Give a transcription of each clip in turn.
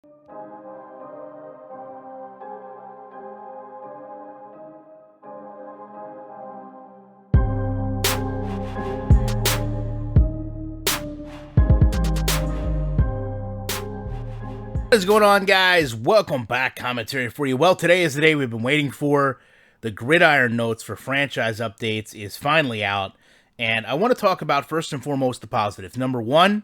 What is going on, guys? Welcome back. Commentary for you. Well, today is the day we've been waiting for. The Gridiron Notes for franchise updates is finally out, and I want to talk about, first and foremost, the positives. Number one,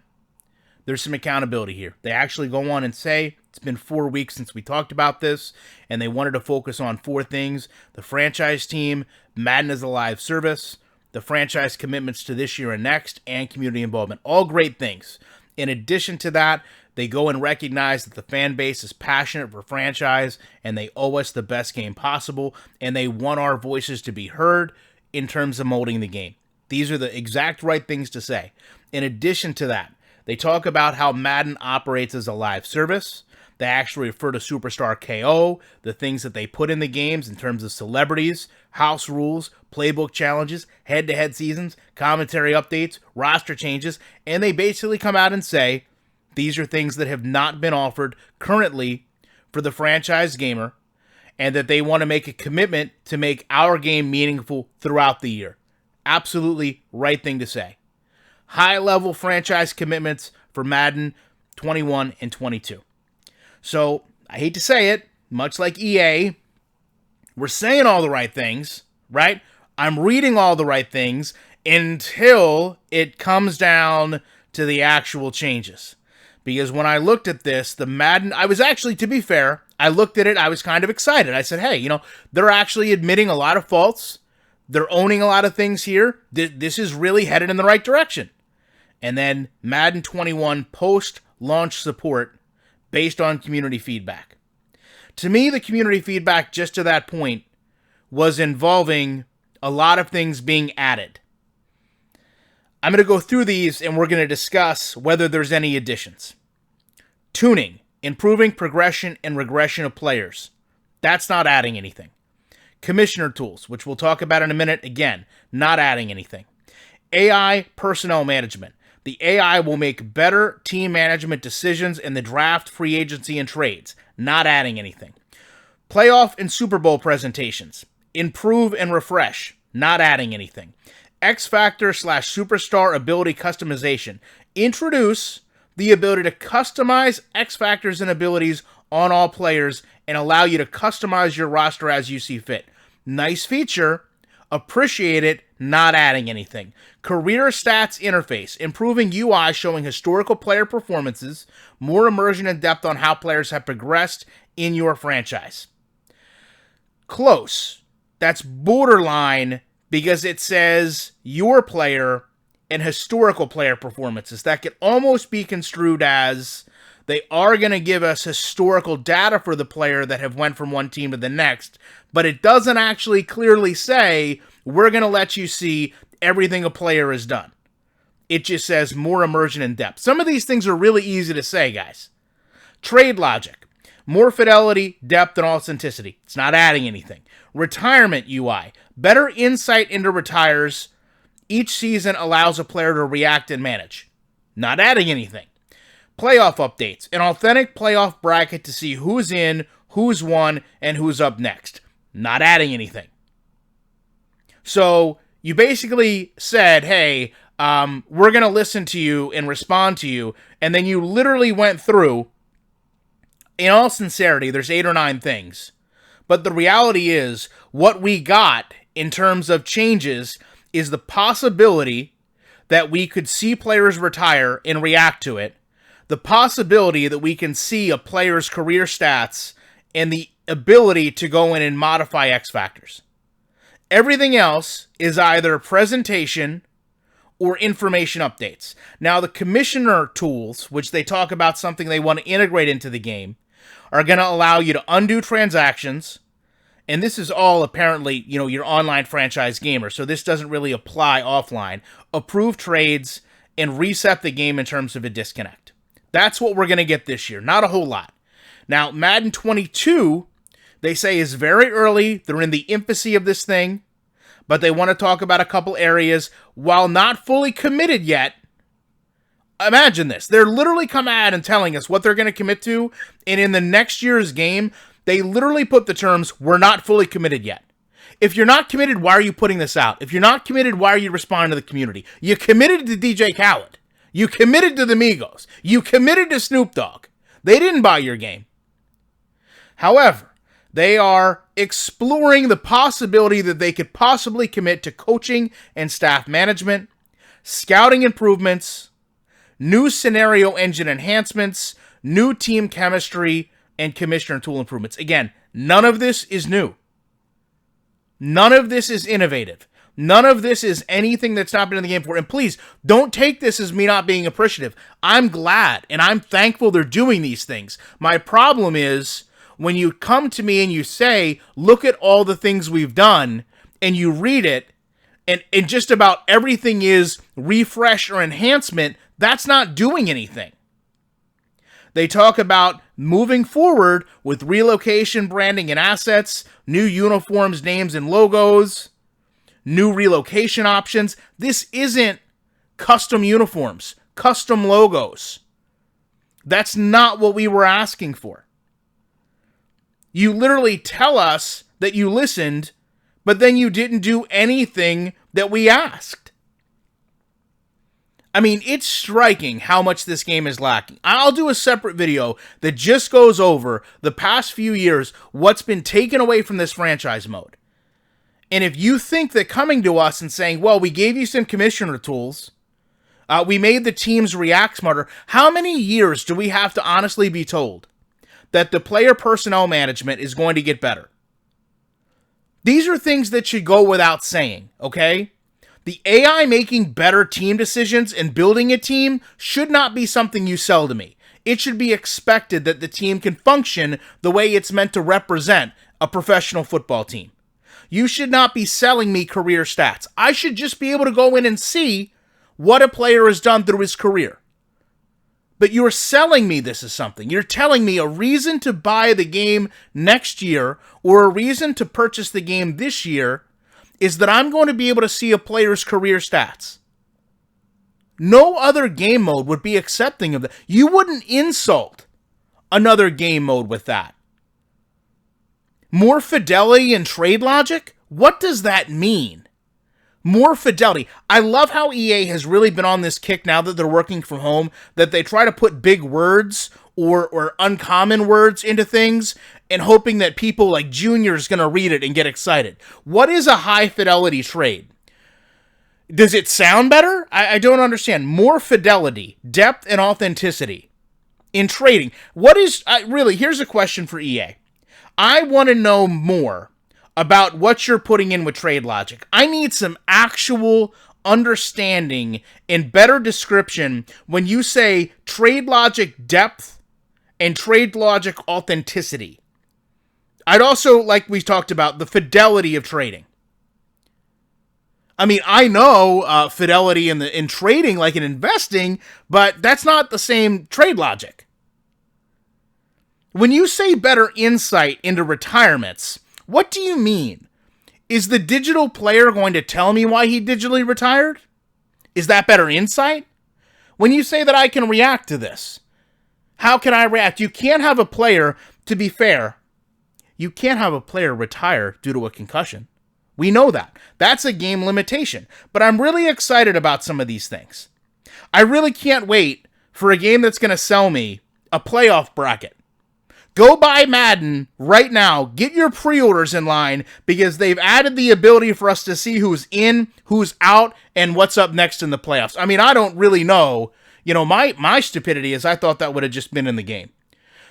there's some accountability here. They actually go on and say, it's been 4 weeks since we talked about this, and they wanted to focus on 4 things: the franchise team, Madden as a live service, the franchise commitments to this year and next, and community involvement. All great things. In addition to that, they go and recognize that the fan base is passionate for franchise, and they owe us the best game possible, and they want our voices to be heard in terms of molding the game. These are the exact right things to say. In addition to that, they talk about how Madden operates as a live service. They actually refer to Superstar KO, the things that they put in the games in terms of celebrities, house rules, playbook challenges, head-to-head seasons, commentary updates, roster changes, and they basically come out and say, these are things that have not been offered currently for the franchise gamer, and that they want to make a commitment to make our game meaningful throughout the year. Absolutely right thing to say. High-level franchise commitments for Madden 21 and 22. So, I hate to say it, much like EA, we're saying all the right things, right? I'm reading all the right things until it comes down to the actual changes. Because when I looked at this, the Madden, I was actually, to be fair, I looked at it, I was kind of excited. I said, hey, they're actually admitting a lot of faults. They're owning a lot of things here. This is really headed in the right direction. And then Madden 21 post-launch support based on community feedback. To me, the community feedback just to that point was involving a lot of things being added. I'm going to go through these and we're going to discuss whether there's any additions. Tuning, improving progression and regression of players. That's not adding anything. Commissioner tools, which we'll talk about in a minute, again, not adding anything. AI personnel management. The AI will make better team management decisions in the draft, free agency, and trades. Not adding anything. Playoff and Super Bowl presentations. Improve and refresh. Not adding anything. X Factor / Superstar ability customization. Introduce the ability to customize X Factors and abilities on all players and allow you to customize your roster as you see fit. Nice feature. Appreciate it. Not adding anything. Career stats interface. Improving UI showing historical player performances. More immersion and depth on how players have progressed in your franchise. Close. That's borderline, because it says your player and historical player performances. That could almost be construed as they are going to give us historical data for the player that have went from one team to the next, but it doesn't actually clearly say we're going to let you see everything a player has done. It just says more immersion and depth. Some of these things are really easy to say, guys. Trade logic. More fidelity, depth, and authenticity. It's not adding anything. Retirement UI. Better insight into retires. Each season allows a player to react and manage. Not adding anything. Playoff updates. An authentic playoff bracket to see who's in, who's won, and who's up next. Not adding anything. So, you basically said, hey, we're going to listen to you and respond to you, and then you literally went through, in all sincerity, there's 8 or 9 things. But the reality is, what we got in terms of changes is the possibility that we could see players retire and react to it, the possibility that we can see a player's career stats, and the ability to go in and modify X Factors. Everything else is either presentation or information updates. Now, the commissioner tools, which they talk about something they want to integrate into the game, are going to allow you to undo transactions. And this is all apparently, your online franchise gamer, so this doesn't really apply offline. Approve trades and reset the game in terms of a disconnect. That's what we're going to get this year. Not a whole lot. Now, Madden 22, they say is very early. They're in the infancy of this thing, but they want to talk about a couple areas while not fully committed yet. Imagine this. They're literally come out and telling us what they're going to commit to, and in the next year's game, they literally put the terms, we're not fully committed yet. If you're not committed, why are you putting this out? If you're not committed, why are you responding to the community? You committed to DJ Khaled. You committed to the Migos. You committed to Snoop Dogg. They didn't buy your game. However, they are exploring the possibility that they could possibly commit to coaching and staff management, scouting improvements, new scenario engine enhancements, new team chemistry, and commissioner tool improvements. Again, none of this is new. None of this is innovative. None of this is anything that's not been in the game before. And please, don't take this as me not being appreciative. I'm glad and I'm thankful they're doing these things. My problem is when you come to me and you say, look at all the things we've done, and you read it, and just about everything is refresh or enhancement, that's not doing anything. They talk about moving forward with relocation, branding, and assets, new uniforms, names, and logos, new relocation options. This isn't custom uniforms, custom logos. That's not what we were asking for. You literally tell us that you listened, but then you didn't do anything that we asked. I mean, it's striking how much this game is lacking. I'll do a separate video that just goes over the past few years, what's been taken away from this franchise mode. And if you think that coming to us and saying, well, we gave you some commissioner tools, we made the teams react smarter, how many years do we have to honestly be told that the player personnel management is going to get better? These are things that should go without saying, okay? The AI making better team decisions and building a team should not be something you sell to me. It should be expected that the team can function the way it's meant to represent a professional football team. You should not be selling me career stats. I should just be able to go in and see what a player has done through his career. But you're selling me this as something. You're telling me a reason to buy the game next year or a reason to purchase the game this year is that I'm going to be able to see a player's career stats. No other game mode would be accepting of that. You wouldn't insult another game mode with that. More fidelity and trade logic? What does that mean? More fidelity. I love how EA has really been on this kick now that they're working from home, that they try to put big words or uncommon words into things and hoping that people like Junior's going to read it and get excited. What is a high fidelity trade? Does it sound better? I don't understand. More fidelity, depth, and authenticity in trading. What is, really, here's a question for EA. I want to know more about what you're putting in with trade logic. I need some actual understanding and better description when you say trade logic depth and trade logic authenticity. I'd also, like we talked about, the fidelity of trading. I mean, I know fidelity in trading, like in investing, but that's not the same trade logic. When you say better insight into retirements, what do you mean? Is the digital player going to tell me why he digitally retired? Is that better insight? When you say that I can react to this, how can I react? You can't have a player, to be fair, you can't have a player retire due to a concussion. We know that. That's a game limitation. But I'm really excited about some of these things. I really can't wait for a game that's going to sell me a playoff bracket. Go buy Madden right now. Get your pre-orders in line because they've added the ability for us to see who's in, who's out, and what's up next in the playoffs. I mean, I don't really know. You know, my stupidity is I thought that would have just been in the game.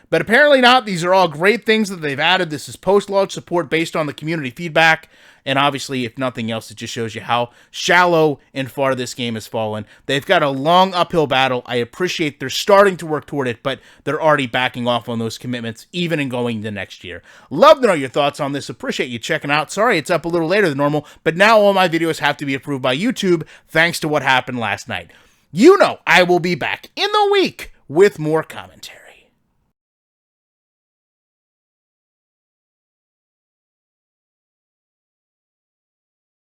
But apparently not. These are all great things that they've added. This is post-launch support based on the community feedback. And obviously, if nothing else, it just shows you how shallow and far this game has fallen. They've got a long uphill battle. I appreciate they're starting to work toward it, but they're already backing off on those commitments, even in going to next year. Love to know your thoughts on this. Appreciate you checking out. Sorry it's up a little later than normal, but now all my videos have to be approved by YouTube thanks to what happened last night. You know I will be back in the week with more commentary.